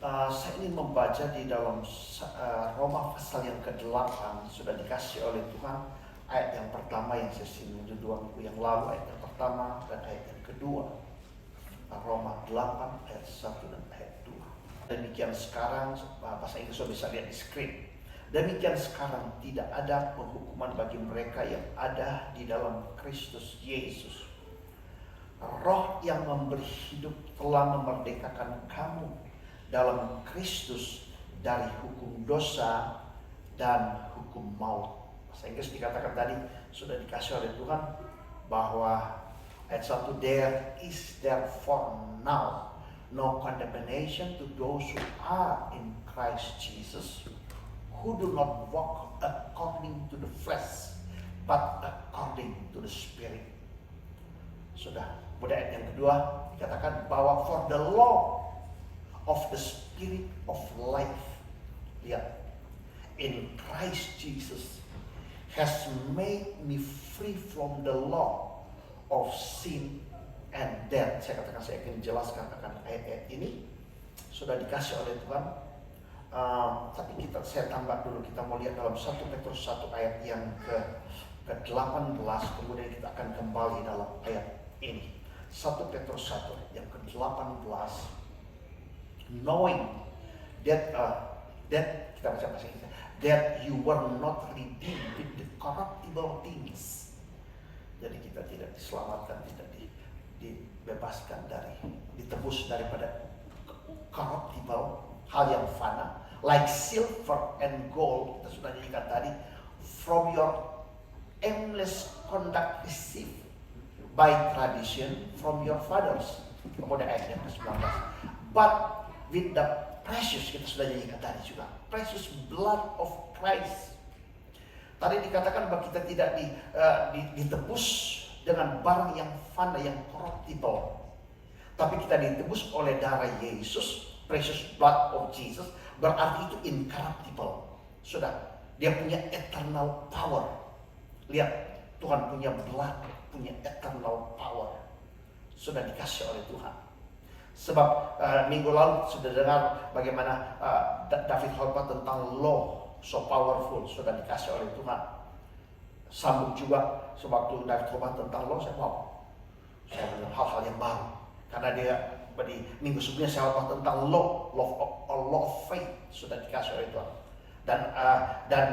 Saya ingin membaca di dalam Roma pasal yang ke-8. Sudah dikasih oleh Tuhan ayat yang pertama yang saya singgung 2 minggu yang lalu, ayat yang pertama dan ayat yang kedua. Roma 8 ayat 1 dan ayat 2. Demikian sekarang, bahasa Inggris sudah bisa lihat di screen. Demikian sekarang tidak ada penghukuman bagi mereka yang ada di dalam Kristus Yesus. Roh yang memberi hidup telah memerdekakan kamu dalam Kristus dari hukum dosa dan hukum maut. Bahasa Inggris dikatakan tadi sudah dikasih oleh Tuhan bahwa ayat 1, there is therefore now no condemnation to those who are in Christ Jesus, who do not walk according to the flesh but according to the Spirit. Sudah, pada ayat yang kedua dikatakan bahwa for the law of the Spirit of life, lihat, in Christ Jesus has made me free from the law of sin and death. Saya katakan, saya akan jelaskan akan ayat-ayat ini sudah dikasih oleh Tuhan. Tapi saya tambah dulu, kita mau lihat dalam 1 Petrus 1 ayat yang ke-18, kemudian kita akan kembali dalam ayat ini. 1 Petrus 1 yang ke-18, knowing that kita baca bahasa Inggris, that you were not redeemed with the corruptible things. Jadi kita tidak diselamatkan, tidak dibebaskan ditebus daripada corruptible, hal yang fana, like silver and gold, kita sudah nyanyikan tadi, from your aimless conduct received by tradition from your fathers. Kemudian ayat yang ke-19, but with the precious, kita sudah nyanyikan tadi juga, precious blood of Christ. Tadi dikatakan bahwa kita tidak ditebus dengan barang yang fana, yang corruptible, tapi kita ditebus oleh darah Yesus, precious blood of Jesus, berarti itu incorruptible. Sudah, dia punya eternal power. Lihat, Tuhan punya blood, punya eternal power. Sudah dikasih oleh Tuhan. Sebab minggu lalu sudah dengar bagaimana David khotbah tentang law, so powerful, sudah dikasih oleh Tuhan. Sambung juga sewaktu David khotbah tentang law, saya dengar hal-hal yang baru. Karena dia di minggu sebelumnya saya khotbah tentang law of faith, sudah dikasih oleh Tuhan. Dan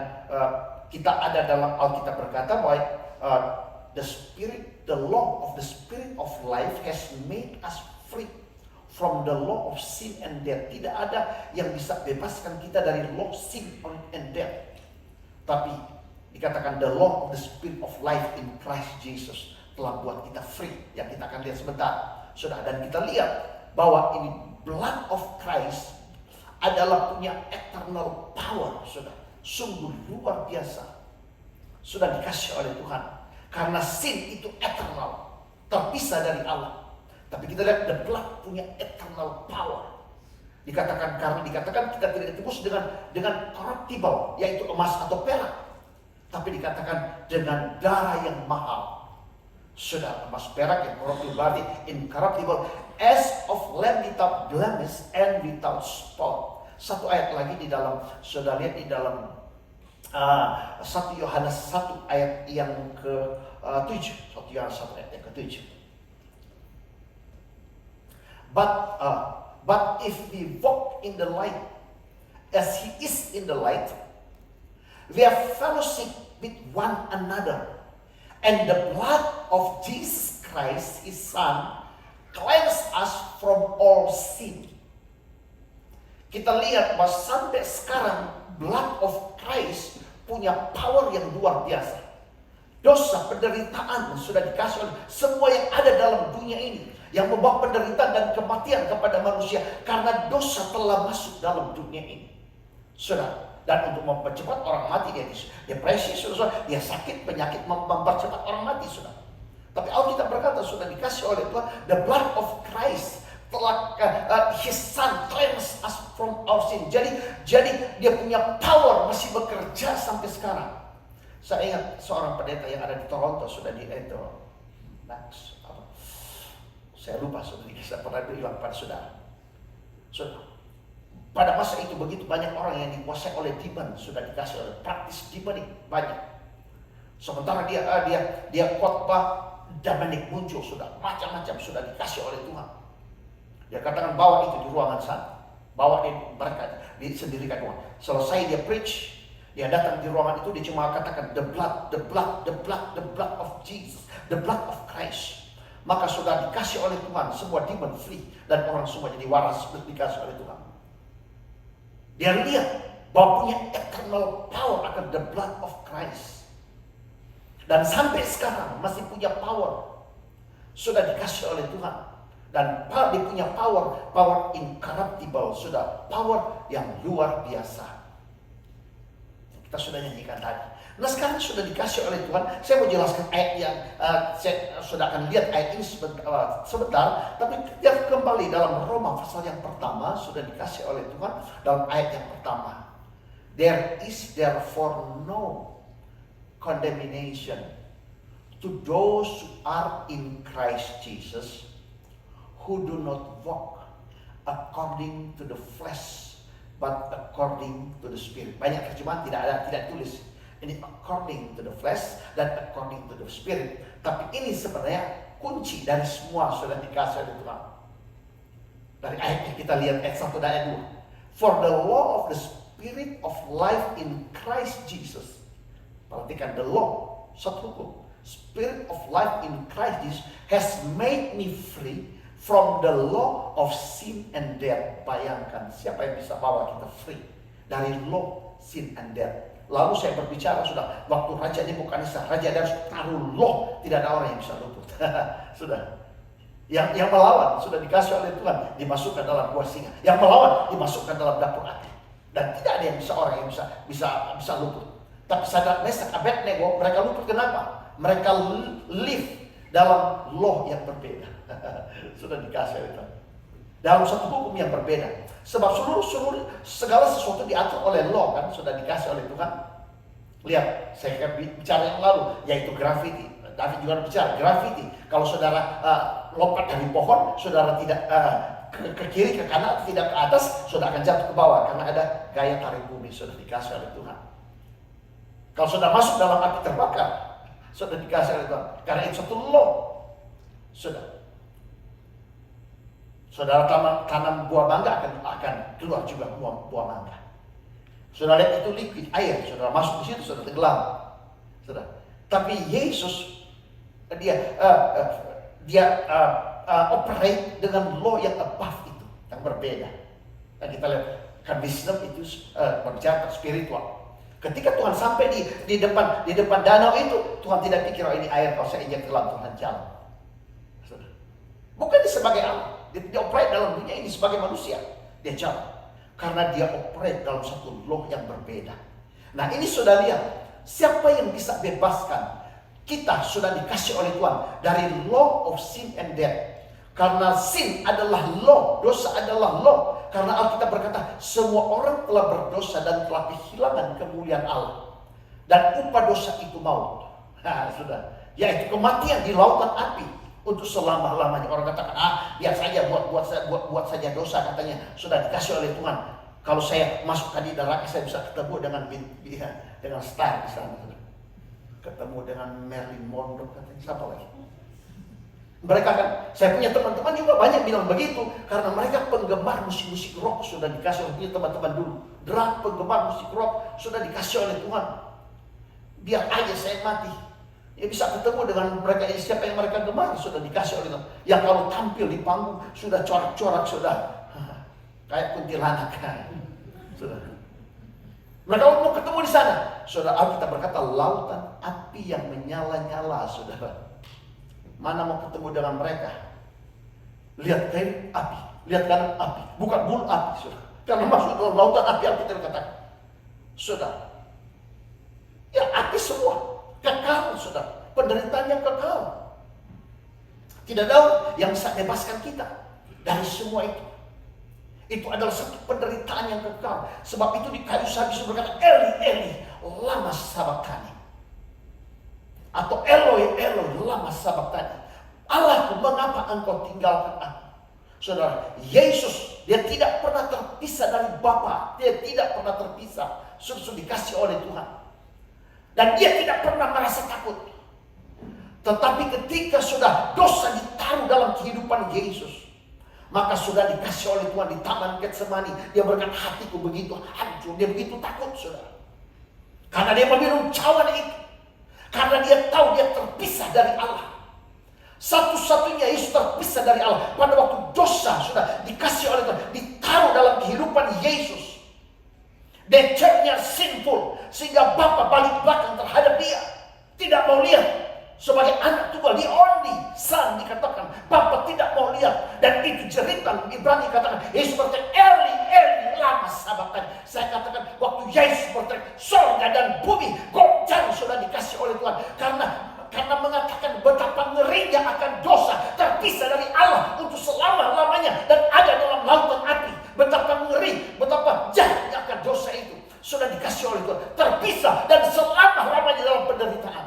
kita ada dalam Alkitab berkata bahwa the law of the Spirit of life has made us free from the law of sin and death. Tidak ada yang bisa bebaskan kita dari law, sin and death. Tapi dikatakan the law of the Spirit of life in Christ Jesus telah buat kita free. Yang kita akan lihat sebentar. Sudah, dan kita lihat bahwa ini blood of Christ adalah punya eternal power. Sudah, sungguh luar biasa. Sudah dikasih oleh Tuhan. Karena sin itu eternal, terpisah dari Allah. Tapi kita lihat the blood punya eternal power. Karena dikatakan kita tidak ditebus dengan corruptible, yaitu emas atau perak. Tapi dikatakan dengan darah yang mahal. Sudah, emas perak yang corruptible berarti incorruptible, as of lamb without blemish and without spot. Satu ayat lagi di dalam, sudah lihat di dalam 1 Yohanes 1 ayat yang ke-7. 1 Yohanes 1 ayat yang ke-7. But if we walk in the light, as He is in the light, we have fellowship with one another, and the blood of Jesus Christ, His Son, cleanse us from all sin. Kita lihat bahwa sampai sekarang blood of Christ punya power yang luar biasa. Dosa, penderitaan sudah dikasih oleh semua yang ada dalam dunia ini, yang membawa penderitaan dan kematian kepada manusia karena dosa telah masuk dalam dunia ini. Sudah, dan untuk mempercepat orang mati, dia depresi, sudah, dia sakit, penyakit mempercepat orang mati, sudah. Tapi Alkitab berkata sudah dikasih oleh Tuhan, the blood of Christ telah His Son cleanse us from our sin. Jadi dia punya power, masih bekerja sampai sekarang. Saya ingat seorang pendeta yang ada di Toronto, sudah di saya lupa, sudah saya pernah bilang pada saudara, Pada masa itu begitu banyak orang yang dikuasai oleh demon, sudah dikasih oleh praktis demon banyak. Sementara dia khotbah, demonic muncul, sudah macam-macam sudah dikasih oleh Tuhan. Dia katakan bawa itu di ruangan sana, bawa mereka disendirikan Tuhan. Selesai dia preach, dia datang di ruangan itu, dia cuma katakan the blood, the blood, the blood, the blood of Jesus, the blood of Christ. Maka sudah dikasih oleh Tuhan, semua demon flee dan orang semua jadi waras, sudah dikasih oleh Tuhan. Dia lihat bahwa punya eternal power akan the blood of Christ. Dan sampai sekarang masih punya power. Sudah dikasih oleh Tuhan. Dan dia punya power incorruptible. Sudah power yang luar biasa. Kita sudah nyanyikan tadi. Nah sekarang sudah dikasih oleh Tuhan. Saya mau jelaskan ayat yang saya sudah akan lihat ayat ini sebentar. Tapi kita kembali dalam Roma pasal yang pertama. Sudah dikasih oleh Tuhan dalam ayat yang pertama. There is therefore no condemnation to those who are in Christ Jesus, who do not walk according to the flesh, but according to the Spirit. Banyak terjemahan tidak tulis ini according to the flesh dan according to the Spirit. Tapi ini sebenarnya kunci dari semua sudah dikasih oleh Tuhan. Dari ayatnya kita lihat ayat 1 dan ayat 2. For the law of the Spirit of life in Christ Jesus. Perhatikan the law, satu hukum. Spirit of life in Christ Jesus has made me free from the law of sin and death. Bayangkan siapa yang bisa bawa kita free dari law, sin and death. Lalu saya berbicara sudah waktu Raja Nebukadnezar, Raja harus taruh law, tidak ada orang yang bisa luput. Sudah. Yang melawan sudah dikasih oleh Tuhan, dimasukkan dalam gua singa. Yang melawan dimasukkan dalam dapur api. Dan tidak ada yang bisa orang yang bisa luput. Tapi Sadrak, Mesak, Abednego mereka luput. Kenapa? Mereka live dalam law yang berbeda. Sudah dikasih oleh Tuhan. Dalam satu hukum yang berbeda. Sebab segala sesuatu diatur oleh law kan, sudah dikasih oleh Tuhan. Lihat, saya bicara yang lalu, yaitu graffiti. David juga bicara graffiti. Kalau saudara lompat dari pohon, saudara tidak ke kiri, ke kanan, tidak ke atas, saudara akan jatuh ke bawah karena ada gaya tarik bumi sudah dikasih oleh Tuhan. Kalau sudah masuk dalam api terbakar, sudah dikasih oleh Tuhan. Karena itu satu law. Sudah. Saudara tanam buah mangga akan keluar juga buah mangga. Saudara lihat itu liquid air, saudara masuk di situ, saudara tenggelam. Sudah. Tapi Yesus dia operate dengan law yang above itu, yang berbeda. Dan kita lihat kan wisdom itu berbicara spiritual. Ketika Tuhan sampai di depan danau itu, Tuhan tidak pikir ini air kalau saya injak dalam Tuhan jalan. Bukan dia sebagai Allah. Dia operate dalam dunia ini sebagai manusia. Dia jalan. Karena dia operate dalam satu law yang berbeda. Nah ini sudah lihat. Siapa yang bisa bebaskan? Kita sudah dikasih oleh Tuhan. Dari law of sin and death. Karena sin adalah law. Dosa adalah law. Karena Alkitab berkata. Semua orang telah berdosa dan telah kehilangan kemuliaan Allah. Dan upah dosa itu maut. Nah sudah. Yaitu kematian di lautan api. Untuk selama-lamanya. Orang katakan, biar saja buat saja dosa katanya. Sudah dikasih oleh Tuhan. Kalau saya masuk tadi neraka, saya bisa ketemu dengan star di sana. Ketemu dengan Marilyn Monroe katanya. Siapa lagi? Mereka kan, saya punya teman-teman juga banyak bilang begitu. Karena mereka penggemar musik-musik rock. Sudah dikasih oleh teman-teman dulu. Penggemar musik rock sudah dikasih oleh Tuhan. Biar aja saya mati. Ya bisa ketemu dengan mereka, siapa yang mereka gemar sudah dikasih oleh Tuhan. Yang kalau tampil di panggung sudah corak-corak sudah kayak kuntilanak kan. Sudah. Mereka mau ketemu di sana. Saudara, Alkitab berkata lautan api yang menyala-nyala, saudara. Mana mau ketemu dengan mereka? Lihat kain api, lihat kanan api, bukan bulu api, saudara. Karena masuk dalam lautan api, Alkitab berkata, saudara. Ya api semua. Kekal, saudara. Penderitaan yang kekal. Tidak ada yang bisa bebaskan kita dari semua itu. Itu adalah satu penderitaan yang kekal. Sebab itu di kayu salib Yesus berkata, Eli, Eli, lama sabachthani. Atau Eloi, Eloi, lama sabachthani. Allahku, mengapa engkau tinggalkan aku? Saudara, Yesus Dia tidak pernah terpisah dari Bapa. Dia tidak pernah terpisah. Sudah dikasih oleh Tuhan. Dan dia tidak pernah merasa takut. Tetapi ketika sudah dosa ditaruh dalam kehidupan Yesus, maka sudah dikasih oleh Tuhan di Taman Getsemani. Dia berkata, hatiku begitu hancur, dia begitu takut, saudara. Karena dia meminum cawan itu. Karena dia tahu dia terpisah dari Allah. Satu-satunya Yesus terpisah dari Allah. Pada waktu dosa sudah dikasih oleh Tuhan, ditaruh dalam kehidupan Yesus. Nature-nya sinful, sehingga Bapa balik belakang terhadap dia. Tidak mau lihat. Sebagai anak tunggal, the only son dikatakan, Bapa tidak mau lihat. Dan itu jeritan Ibrani katakan, Yesus berkata, Eli, Eli, lama sabachthani. Saya katakan, waktu Yesus berteriak, sorga dan bumi goncang sudah dikasih oleh Tuhan. Karena mengatakan betapa ngerinya akan dosa terpisah dari Allah untuk selama-lamanya dan ada dalam lautan api. Betapa ngeri, betapa jahatnya akan dosa itu sudah dikasih oleh Tuhan, terpisah dan selama-lamanya dalam penderitaan.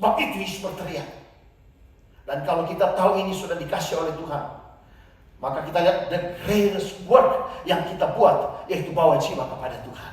Sebab itu Yesus berteriak. Dan kalau kita tahu ini sudah dikasih oleh Tuhan, maka kita lihat the greatest work yang kita buat, yaitu bawa jiwa kepada Tuhan.